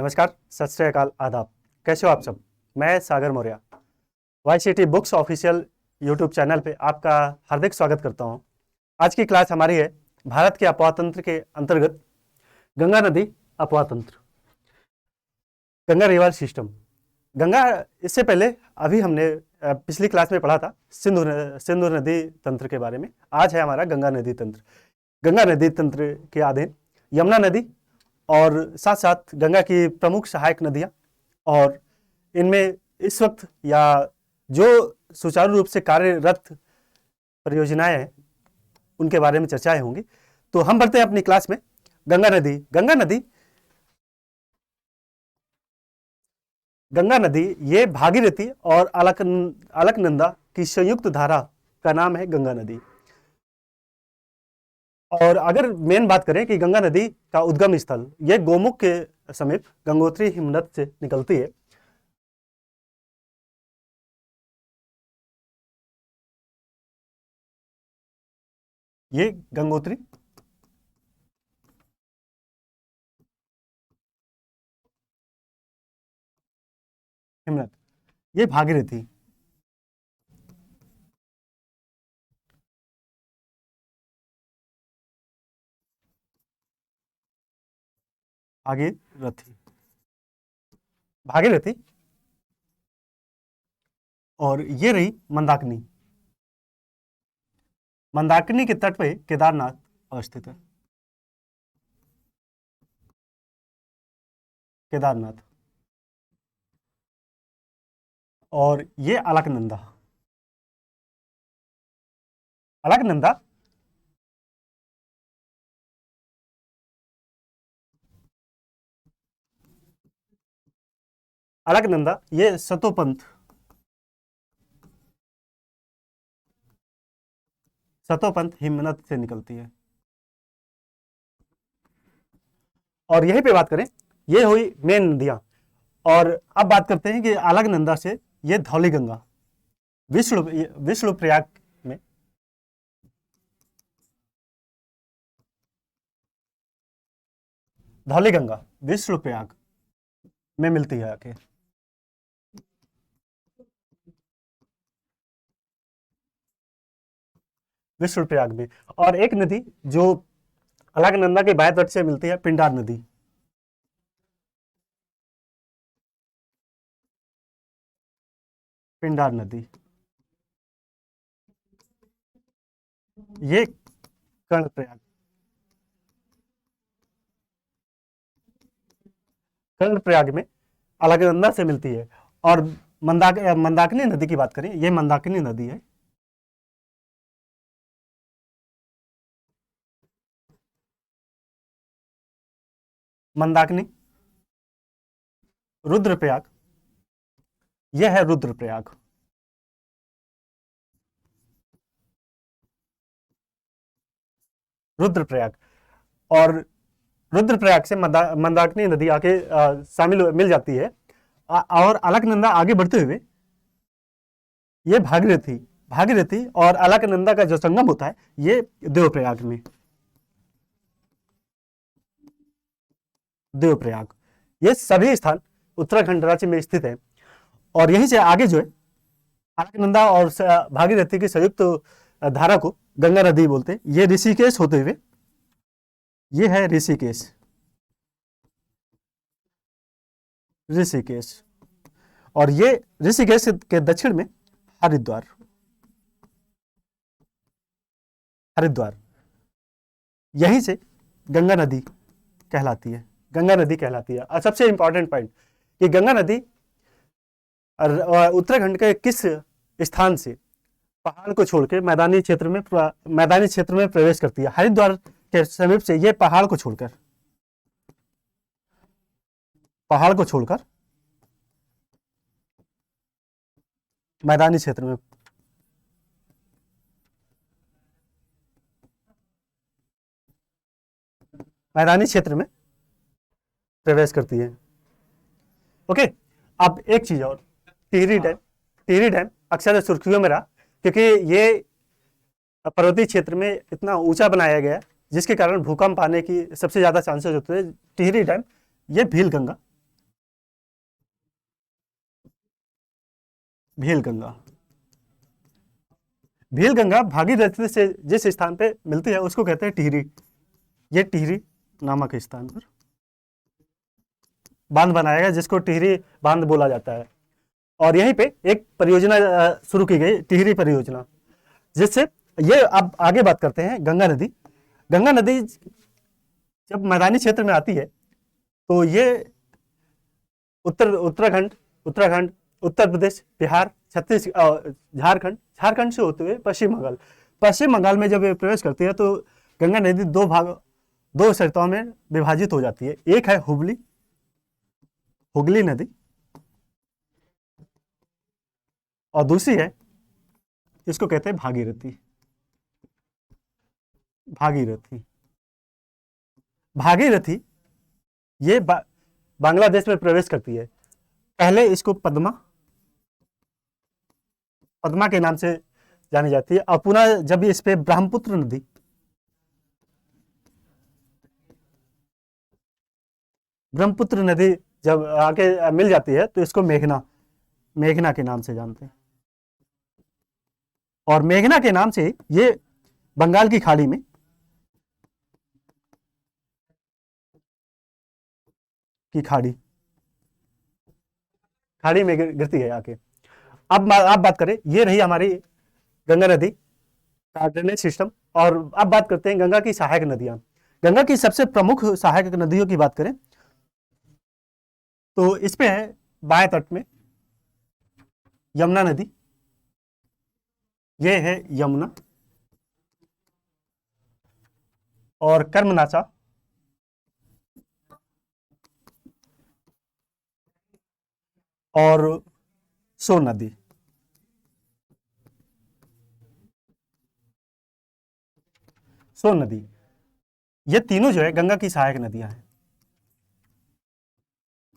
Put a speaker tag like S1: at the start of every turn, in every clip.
S1: नमस्कार, सत श्री अकाल, आदाब। कैसे हो आप सब? मैं Sagar Maurya YCT books official YouTube channel पे आपका हार्दिक स्वागत करता हूं। आज की क्लास हमारी है भारत के अपवाह तंत्र के अंतर्गत गंगा नदी अपवाह तंत्र, गंगा रिवर सिस्टम। गंगा, इससे पहले अभी हमने पिछली क्लास में पढ़ा था सिंधु नदी तंत्र के बारे में। आज है हमारा गंगा नदी तंत्र। गंगा नदी तंत्र के अधीन यमुना नदी और साथ साथ गंगा की प्रमुख सहायक नदियां, और इनमें इस वक्त या जो सुचारू रूप से कार्यरत परियोजनाएं हैं उनके बारे में चर्चाएं होंगी। तो हम बढ़ते हैं अपनी क्लास में। गंगा नदी ये भागीरथी और अलकनंदा की संयुक्त धारा का नाम है गंगा नदी। और अगर मेन बात करें कि गंगा नदी का उद्गम स्थल ये गोमुख के समीप गंगोत्री हिमनद से निकलती है। ये गंगोत्री हिमनद, ये भागीरथी, भागीरथी भागीरथी और ये रही मंदाकिनी। मंदाकिनी के तट पे केदारनाथ अवस्थित है। केदारनाथ और ये अलकनंदा। अलकनंदा अलकनंदा ये सतोपंथ हिमनद से निकलती है। और यहीं पे बात करें, ये हुई मेन नदियां। और अब बात करते हैं कि अलकनंदा से ये धौली गंगा विष्णु प्रयाग में, धौली गंगा विष्णु प्रयाग में मिलती है आके। विष्णु प्रयाग में। और एक नदी जो अलकनंदा के बाएं तट से मिलती है, पिंडार नदी। पिंडार नदी ये कर्णप्रयाग कर्णप्रयाग में अलकनंदा से मिलती है। और मंदाकिनी नदी की बात करें, ये मंदाकिनी नदी है। मंदाकिनी, रुद्रप्रयाग, यह है रुद्रप्रयाग। रुद्रप्रयाग और रुद्रप्रयाग से मंदाकिनी नदी आके शामिल मिल जाती है। और अलकनंदा आगे बढ़ते हुए ये भागीरथी और अलकनंदा का जो संगम होता है ये देवप्रयाग। ये सभी स्थान उत्तराखंड राज्य में स्थित है। और यहीं से आगे जो है अलकनंदा और भागीरथी की संयुक्त धारा को गंगा नदी बोलते हैं। ये ऋषिकेश होते हुए, ये है ऋषिकेश और ये ऋषिकेश के दक्षिण में हरिद्वार यहीं से गंगा नदी कहलाती है। और सबसे इंपॉर्टेंट पॉइंट कि गंगा नदी उत्तराखंड के किस स्थान से पहाड़ को छोड़कर मैदानी क्षेत्र में प्रवेश करती है। हरिद्वार के समीप से ये पहाड़ को छोड़कर मैदानी क्षेत्र में प्रवेश करती है। ओके, अब एक चीज और, टिहरी डैम अक्सर सुर्खियों में रहा क्योंकि ये पर्वतीय क्षेत्र में इतना ऊंचा बनाया गया है जिसके कारण भूकंप आने की सबसे ज्यादा चांसेस होते हैं। टिहरी डैम ये भील गंगा भील गंगा। भील गंगा भागीरथी से जिस स्थान पे मिलती है उसको कहते हैं टिहरी। ये टिहरी नामक स्थान पर बांध बनाया गया जिसको टिहरी बांध बोला जाता है। और यहीं पे एक परियोजना शुरू की गई, टिहरी परियोजना, जिससे ये अब आगे बात करते हैं गंगा नदी। गंगा नदी जब मैदानी क्षेत्र में आती है तो ये उत्तराखंड उत्तराखंड उत्तर प्रदेश, बिहार, झारखंड, झारखंड से होते हुए पश्चिम बंगाल में जब ये प्रवेश करती है तो गंगा नदी दो सरिताओं में विभाजित हो जाती है। एक है हुगली नदी, और दूसरी है, इसको कहते हैं भागीरथी। भागीरथी भागीरथी ये बांग्लादेश में प्रवेश करती है। पहले इसको पद्मा पद्मा के नाम से जानी जाती है, और पुनः जब इस पे ब्रह्मपुत्र नदी जब आके मिल जाती है तो इसको मेघना के नाम से जानते हैं। और मेघना के नाम से ये बंगाल की खाड़ी में खाड़ी में गिरती है आके। अब आप बात करें, ये रही हमारी गंगा नदी का ड्रेनेज सिस्टम। और अब बात करते हैं गंगा की सहायक नदियां। गंगा की सबसे प्रमुख सहायक नदियों की बात करें तो इसमें है बाएं तट में यमुना नदी, ये है यमुना, और कर्मनाचा, और सोन नदी। सोन नदी, ये तीनों जो है गंगा की सहायक नदियां हैं।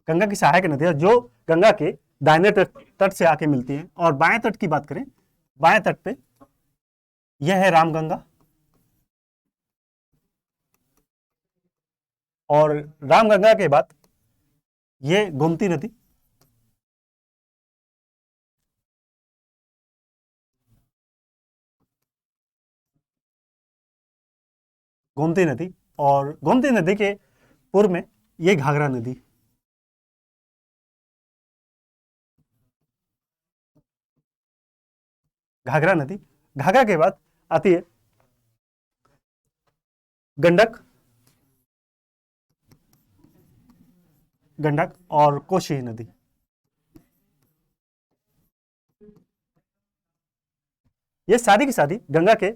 S1: गंगा की सहायक नदियां जो गंगा के दाहिने तट से आके मिलती हैं। और बाएं तट की बात करें, बाएं तट पे यह है रामगंगा, और रामगंगा के बाद ये गोमती नदी, गोमती नदी, और गोमती नदी के पूर्व में ये घाघरा नदी। घाघरा नदी, घाघरा के बाद आती है गंडक, गंडक और कोशी नदी। ये सारी की सारी गंगा के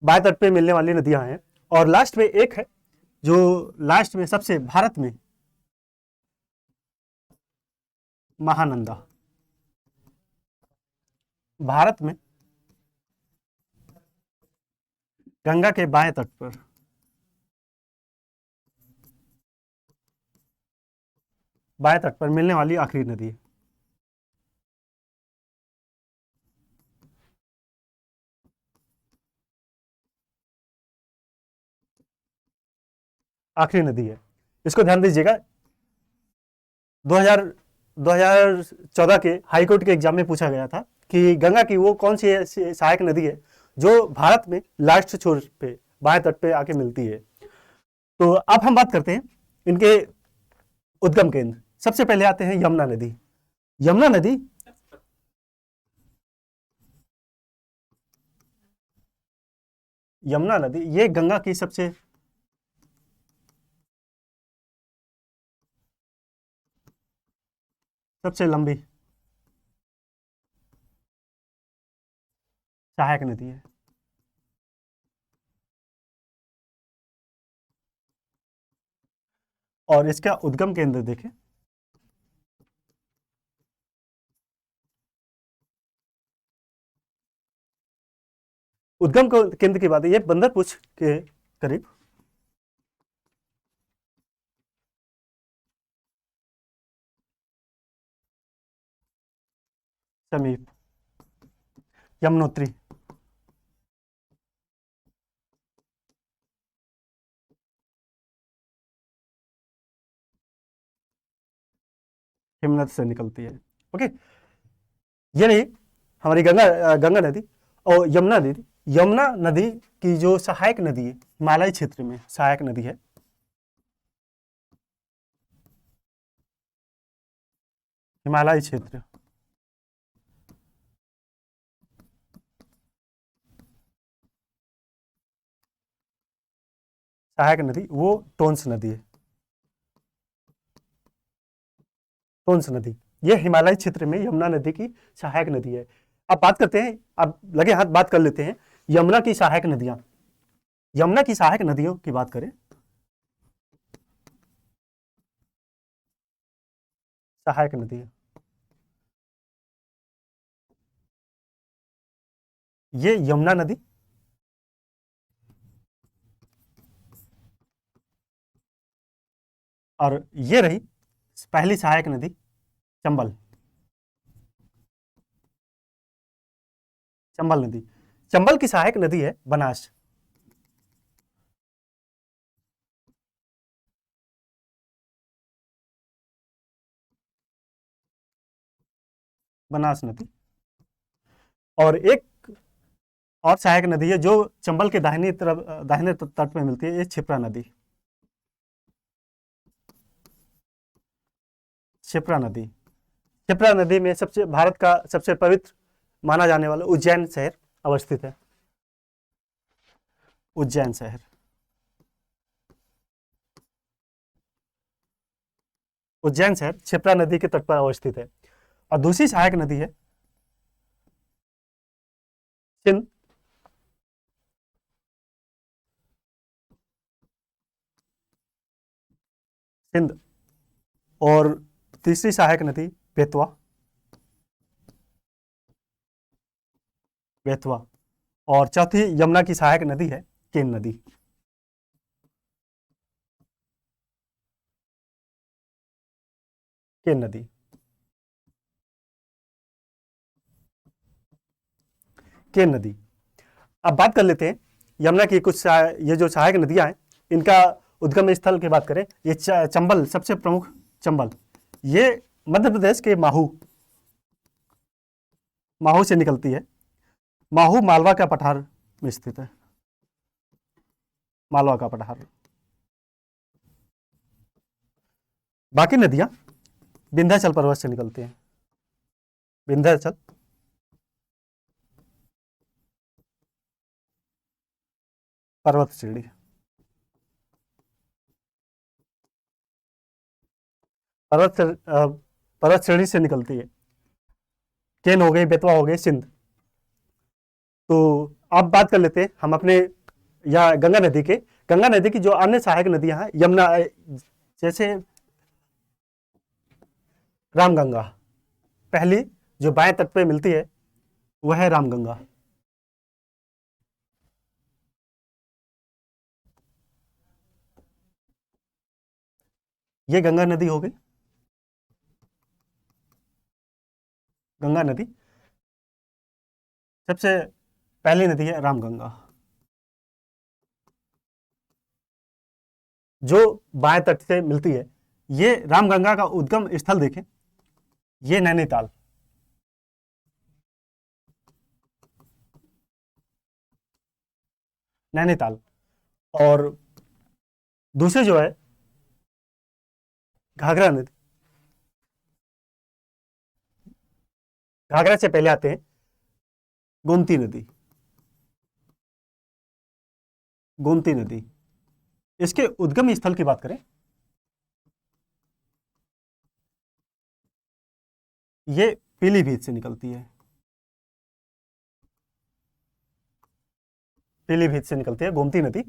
S1: बाएं तट पे मिलने वाली नदियां हैं। और लास्ट में एक है जो लास्ट में सबसे भारत में महानंदा। भारत में गंगा के बाएं तट पर मिलने वाली आखिरी नदी है। आखिरी नदी है, इसको ध्यान दीजिएगा। 2000 2014 के हाईकोर्ट के एग्जाम में पूछा गया था कि गंगा की वो कौन सी सहायक नदी है जो भारत में लास्ट छोर पे बाएं तट पे आके मिलती है। तो अब हम बात करते हैं इनके उद्गम केंद्र। सबसे पहले आते हैं यमुना नदी। यमुना नदी ये गंगा की सबसे लंबी सहायक नदी है। और इसका उद्गम केंद्र देखें, उद्गम केंद्र की बात है, ये बंदरपुछ के करीब समीप यमुनोत्री। हिमनद से निकलती है। ओके, ये रही हमारी गंगा नदी। और यमुना नदी, यमुना नदी की जो सहायक नदी है, हिमालय क्षेत्र में सहायक नदी है। हिमालय क्षेत्र सहायक नदी वो टोंस नदी है। टोंस नदी ये हिमालय क्षेत्र में यमुना नदी की सहायक नदी है। अब बात करते हैं, अब लगे हाथ बात कर लेते हैं यमुना की सहायक नदियां। यमुना की सहायक नदियों की बात करें, सहायक नदी ये यमुना नदी, और ये रही पहली सहायक नदी चंबल। चंबल नदी, चंबल की सहायक नदी है बनास। बनास नदी। और एक और सहायक नदी है जो चंबल के दाहिनी तरफ, दाहिने तट में मिलती है, ये क्षिप्रा नदी। क्षिप्रा नदी, क्षिप्रा नदी में सबसे भारत का सबसे पवित्र माना जाने वाला उज्जैन शहर अवस्थित है। उज्जैन शहर, उज्जैन शहर क्षिप्रा नदी के तट पर अवस्थित है। और दूसरी सहायक नदी है सिंध। सिंध। और तीसरी सहायक नदी बेतवा। बेतवा। और चौथी यमुना की सहायक नदी है केन नदी। केन नदी। केन नदी। अब बात कर लेते हैं यमुना की कुछ ये जो सहायक नदियां हैं इनका उद्गम स्थल की बात करें, ये चंबल सबसे प्रमुख। चंबल ये मध्य प्रदेश के माहू, माहू से निकलती है। माहू मालवा का पठार में स्थित है। मालवा का पठार। बाकी नदियां विंध्याचल पर्वत से निकलती हैं। विंध्याचल पर्वत श्रेणी, पर्वत श्रेणी से निकलती है। केन हो गई, बेतवा हो गई, सिंध। तो अब बात कर लेते हैं हम अपने यहाँ गंगा नदी के। गंगा नदी की जो अन्य सहायक नदियां हैं यमुना, जैसे रामगंगा, पहली जो बाएं तट पे मिलती है वह है रामगंगा। ये गंगा नदी हो गई। गंगा नदी सबसे पहली नदी है रामगंगा, जो बाएं तट से मिलती है। ये रामगंगा का उद्गम स्थल देखें, ये नैनीताल। नैनीताल। और दूसरे जो है घाघरा नदी। घाघरा से पहले आते हैं गोमती नदी। गोमती नदी, इसके उद्गम स्थल की बात करें, ये पीलीभीत से निकलती है। पीलीभीत से निकलती है गोमती नदी।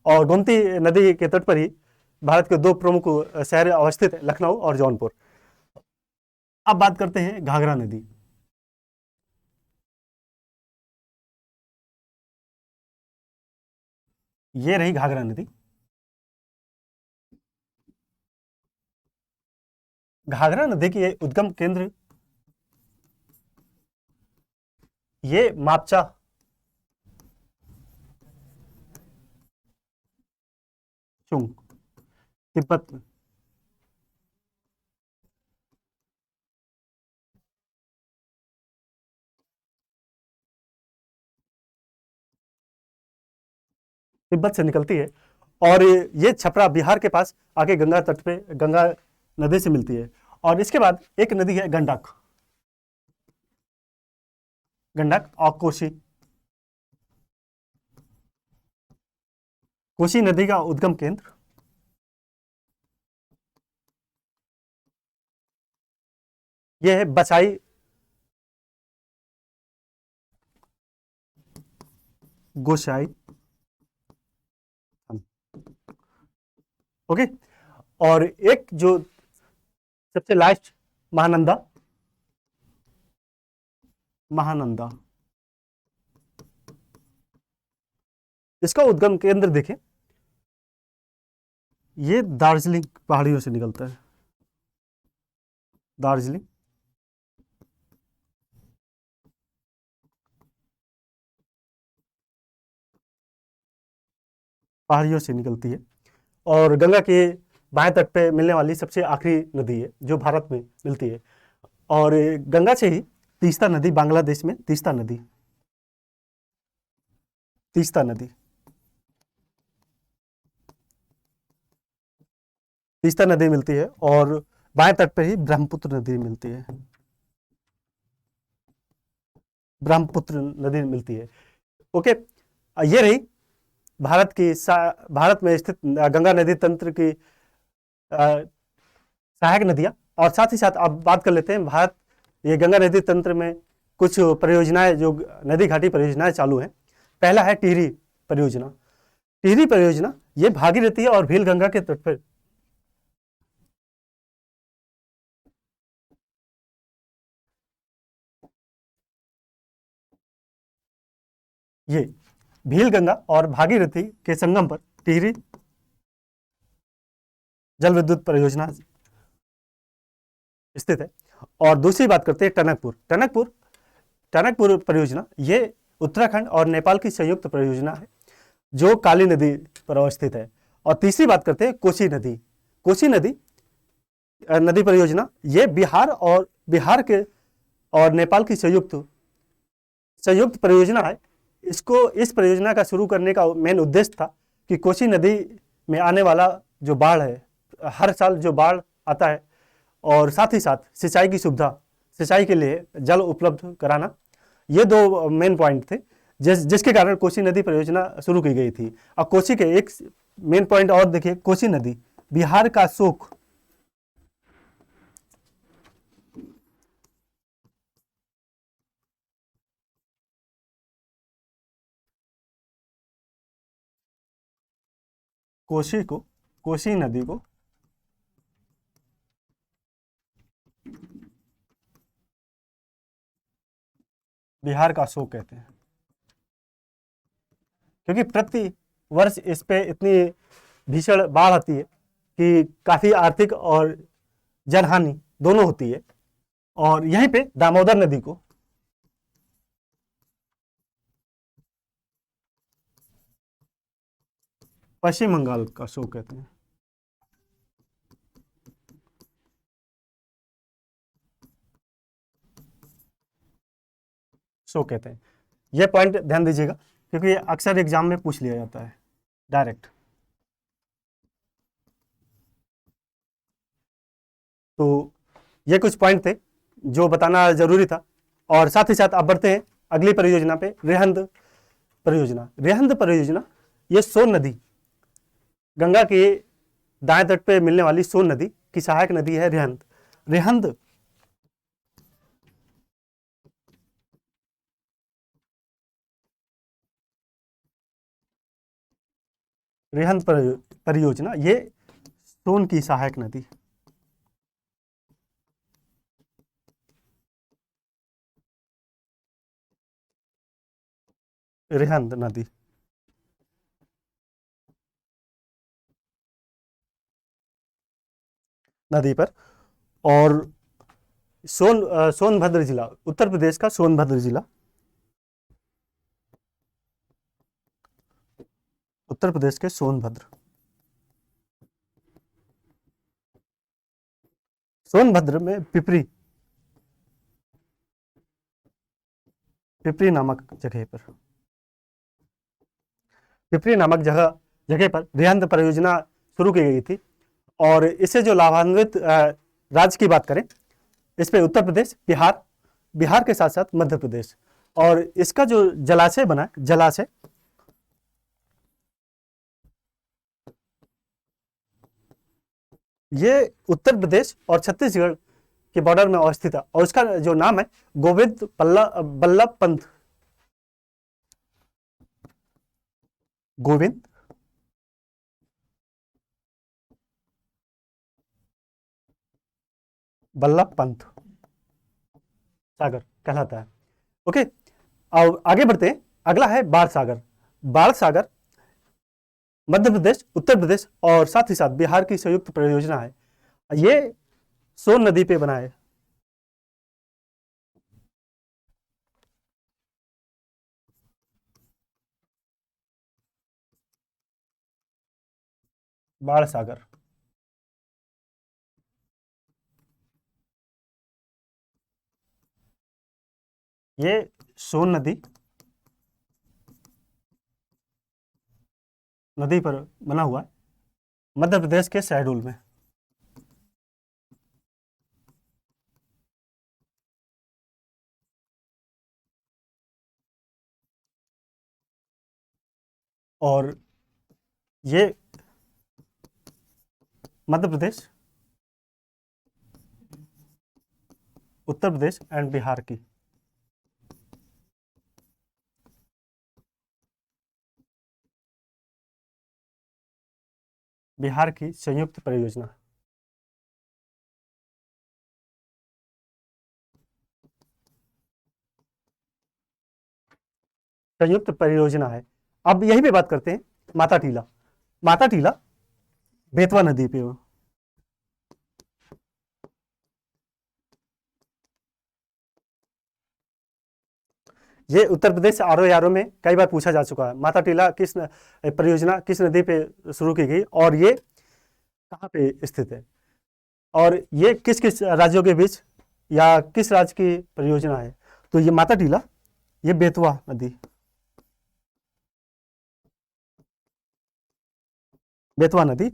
S1: और गोमती नदी के तट पर ही भारत के दो प्रमुख शहर अवस्थित है, लखनऊ और जौनपुर। अब बात करते हैं घाघरा नदी। ये रही घाघरा नदी। घाघरा नदी के उद्गम केंद्र ये मापचा, चुंग, तिब्बत में। तिब्बत से निकलती है और ये छपरा बिहार के पास आके गंगा तट पे गंगा नदी से मिलती है। और इसके बाद एक नदी है गंडक, गंडक और कोसी। कोसी नदी का उद्गम केंद्र ये है बसाई, गोसाई। ओके। और एक जो सबसे लास्ट, महानंदा, महानंदा। इसका उद्गम केंद्र देखें, ये दार्जिलिंग पहाड़ियों से निकलता है, दार्जिलिंग। पहाड़ियों से निकलती है और गंगा के बाएं तट पे मिलने वाली सबसे आखिरी नदी है जो भारत में मिलती है। और गंगा से ही तीस्ता नदी, बांग्लादेश में तीस्ता नदी, तीस्ता नदी, तीस्ता नदी मिलती है और बाएं तट पे ही ब्रह्मपुत्र नदी मिलती है, ब्रह्मपुत्र नदी मिलती है। ओके। ये रही भारत में स्थित गंगा नदी तंत्र की सहायक नदियां। और साथ ही साथ अब बात कर लेते हैं भारत, ये गंगा नदी तंत्र में कुछ परियोजनाएं जो नदी घाटी परियोजनाएं चालू हैं। पहला है टिहरी परियोजना। टिहरी परियोजना ये भागीरथी और भील गंगा के तट पर, ये भील गंगा और भागीरथी के संगम पर टिहरी जल विद्युत परियोजना स्थित है। और दूसरी बात करते हैं टनकपुर। टनकपुर टनकपुर परियोजना ये उत्तराखंड और नेपाल की संयुक्त परियोजना है जो काली नदी पर अवस्थित है। और तीसरी बात करते हैं कोसी नदी। कोसी नदी नदी परियोजना ये बिहार के और नेपाल की संयुक्त संयुक्त परियोजना है। इस परियोजना का शुरू करने का मेन उद्देश्य था कि कोसी नदी में आने वाला जो बाढ़ है, हर साल जो बाढ़ आता है, और साथ ही साथ सिंचाई की सुविधा, सिंचाई के लिए जल उपलब्ध कराना, ये दो मेन पॉइंट थे जिसके कारण कोसी नदी परियोजना शुरू की गई थी। और कोसी के एक मेन पॉइंट और देखिए, कोसी नदी बिहार का शोक, कोसी नदी को बिहार का शोक कहते हैं क्योंकि प्रति वर्ष इस पे इतनी भीषण बाढ़ आती है कि काफी आर्थिक और जनहानि दोनों होती है। और यहीं पे दामोदर नदी को पश्चिम बंगाल का शोक कहते हैं। शोक कहते हैं, यह पॉइंट ध्यान दीजिएगा क्योंकि ये अक्सर एग्जाम में पूछ लिया जाता है डायरेक्ट। तो ये कुछ पॉइंट थे जो बताना जरूरी था। और साथ ही साथ आप बढ़ते हैं अगली परियोजना पे, रेहंद परियोजना। रेहंद परियोजना ये सोन नदी, गंगा के दाएं तट पे मिलने वाली सोन नदी की सहायक नदी है रेहंद। रेहंद रेहंद परियोजना ये सोन की सहायक नदी, रेहंद नदी। नदी पर और सोनभद्र जिला, उत्तर प्रदेश का सोनभद्र जिला, उत्तर प्रदेश के सोनभद्र, सोनभद्र में पिपरी, पिपरी नामक जगह पर। पिपरी नामक जगह जगह पर बृहद परियोजना शुरू की गई थी। और इससे जो लाभान्वित राज्य की बात करें, इस पे उत्तर प्रदेश, बिहार, बिहार के साथ साथ मध्य प्रदेश। और इसका जो जलाशय बना, जलाशय ये उत्तर प्रदेश और छत्तीसगढ़ के बॉर्डर में अवस्थित है, और उसका जो नाम है गोविंद बल्लभ पंत, गोविंद बल्लभ पंत सागर कहलाता है। ओके, अब आगे बढ़ते हैं। अगला है बाण सागर। बाण सागर मध्य प्रदेश, उत्तर प्रदेश और साथ ही साथ बिहार की संयुक्त परियोजना है। ये सोन नदी पे बना है। बाण सागर ये सोन नदी पर बना हुआ है, मध्य प्रदेश के शहडोल में। और ये मध्य प्रदेश, उत्तर प्रदेश एंड बिहार की संयुक्त परियोजना, संयुक्त परियोजना है। अब यही पे बात करते हैं माता टीला। माता टीला बेतवा नदी पे हो। ये उत्तर प्रदेश से आरो यारो में कई बार पूछा जा चुका है। माता टीला परियोजना किस नदी पे शुरू की गई और ये कहाँ पे स्थित है, और ये किस किस राज्यों के बीच या किस राज्य की परियोजना है। तो ये माता टीला, ये बेतवा नदी, बेतवा नदी,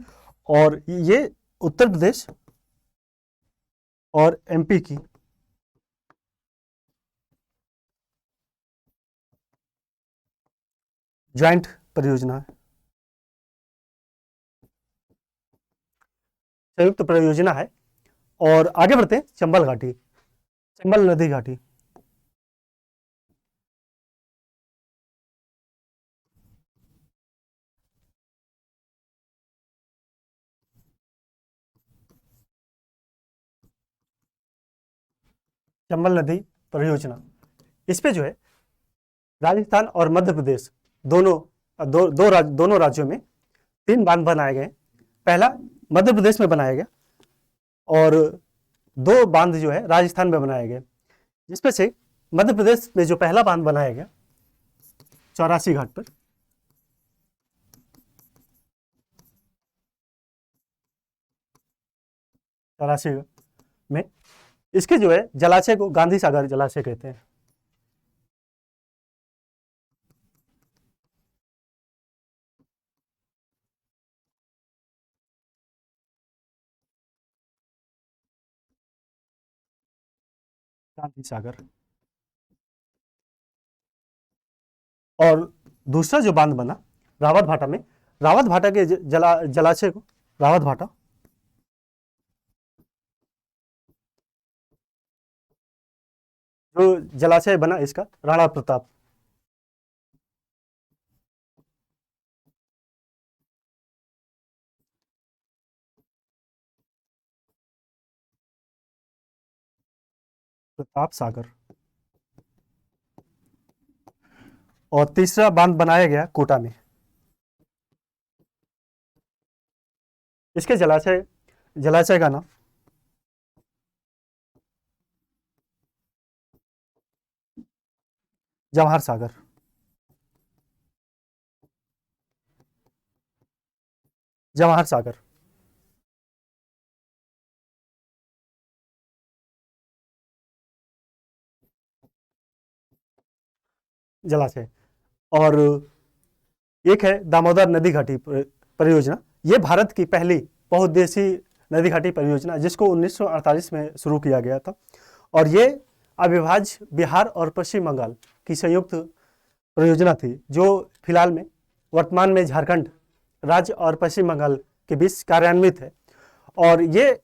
S1: और ये उत्तर प्रदेश और एमपी की ज्वाइंट परियोजना है, संयुक्त परियोजना है। और आगे बढ़ते हैं चंबल घाटी, चंबल नदी घाटी। चंबल नदी परियोजना, इस पे जो है राजस्थान और मध्य प्रदेश दोनों दोनों राज्यों में 3 बांध बनाए गए। पहला मध्य प्रदेश में बनाया गया और 2 बांध जो है राजस्थान में बनाए गए, जिसमें से मध्य प्रदेश में जो पहला बांध बनाया गया चौरासी घाट पर, चौरासी में, इसके जो है जलाशय को गांधी सागर जलाशय कहते हैं। गांधी सागर। और दूसरा जो बांध बना रावत भाटा में, रावत भाटा के जलाशय को, रावत भाटा, जो जलाशय बना इसका राणा प्रताप, प्रताप सागर। और तीसरा बांध बनाया गया कोटा में, इसके जलाशय का नाम जवाहर सागर, जवाहर सागर जलाशय। और एक है दामोदर नदी घाटी परियोजना। ये भारत की पहली बहुउद्देशीय नदी घाटी परियोजना जिसको 1948 में शुरू किया गया था, और ये अविभाज्य बिहार और पश्चिम बंगाल की संयुक्त परियोजना थी, जो फिलहाल में वर्तमान में झारखंड राज्य और पश्चिम बंगाल के बीच कार्यान्वित है। और ये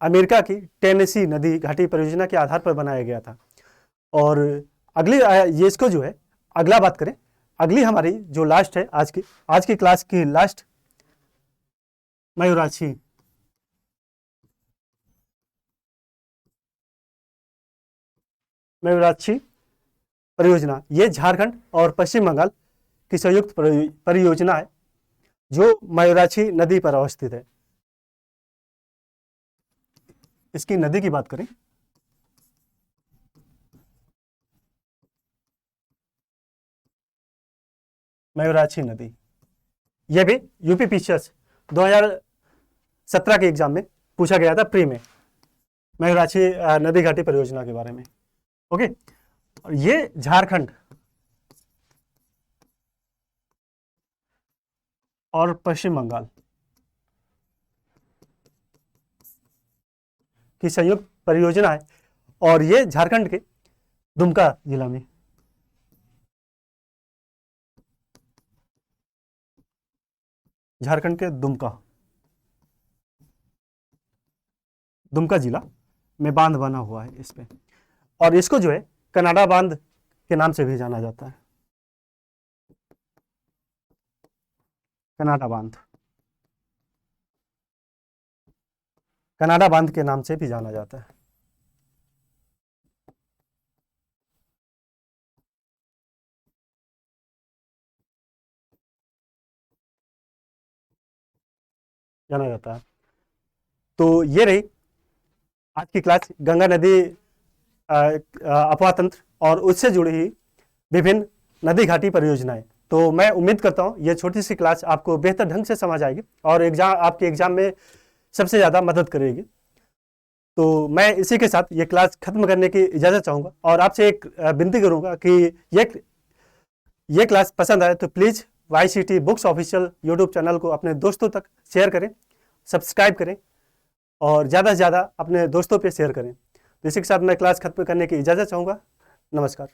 S1: अमेरिका की टेनेसी नदी घाटी परियोजना के आधार पर बनाया गया था। और अगली ये इसको जो है अगला बात करें, अगली हमारी जो लास्ट है आज की क्लास की लास्ट मयूराक्षी परियोजना। ये झारखंड और पश्चिम बंगाल की संयुक्त परियोजना है जो मयूराक्षी नदी पर अवस्थित है। इसकी नदी की बात करें, मयूराक्षी नदी, यह भी यूपी पीसीएस 2017 के एग्जाम में पूछा गया था प्री में, मयूराक्षी नदी घाटी परियोजना के बारे में। ओके, और ये झारखंड और पश्चिम बंगाल की संयुक्त परियोजना है, और ये झारखंड के दुमका जिला में, झारखंड के दुमका जिला में बांध बना हुआ है इस पे, और इसको जो है कनाडा बांध के नाम से भी जाना जाता है। कनाडा बांध के नाम से भी जाना जाता है। जाना जाता है। तो ये रही आज की क्लास, गंगा नदी अपवाह तंत्र और उससे जुड़ी हुई विभिन्न नदी घाटी परियोजनाएं। तो मैं उम्मीद करता हूं ये छोटी सी क्लास आपको बेहतर ढंग से समझ आएगी और आपके एग्जाम में सबसे ज़्यादा मदद करेगी। तो मैं इसी के साथ ये क्लास खत्म करने की इजाज़त चाहूँगा, और आपसे एक विनती करूँगा कि ये क्लास पसंद आए तो please YCT books official YouTube channel को अपने दोस्तों तक शेयर करें, सब्सक्राइब करें, और ज़्यादा से ज़्यादा अपने दोस्तों पे शेयर करें। तो इसी के साथ मैं क्लास खत्म करने की इजाज़त चाहूँगा। नमस्कार।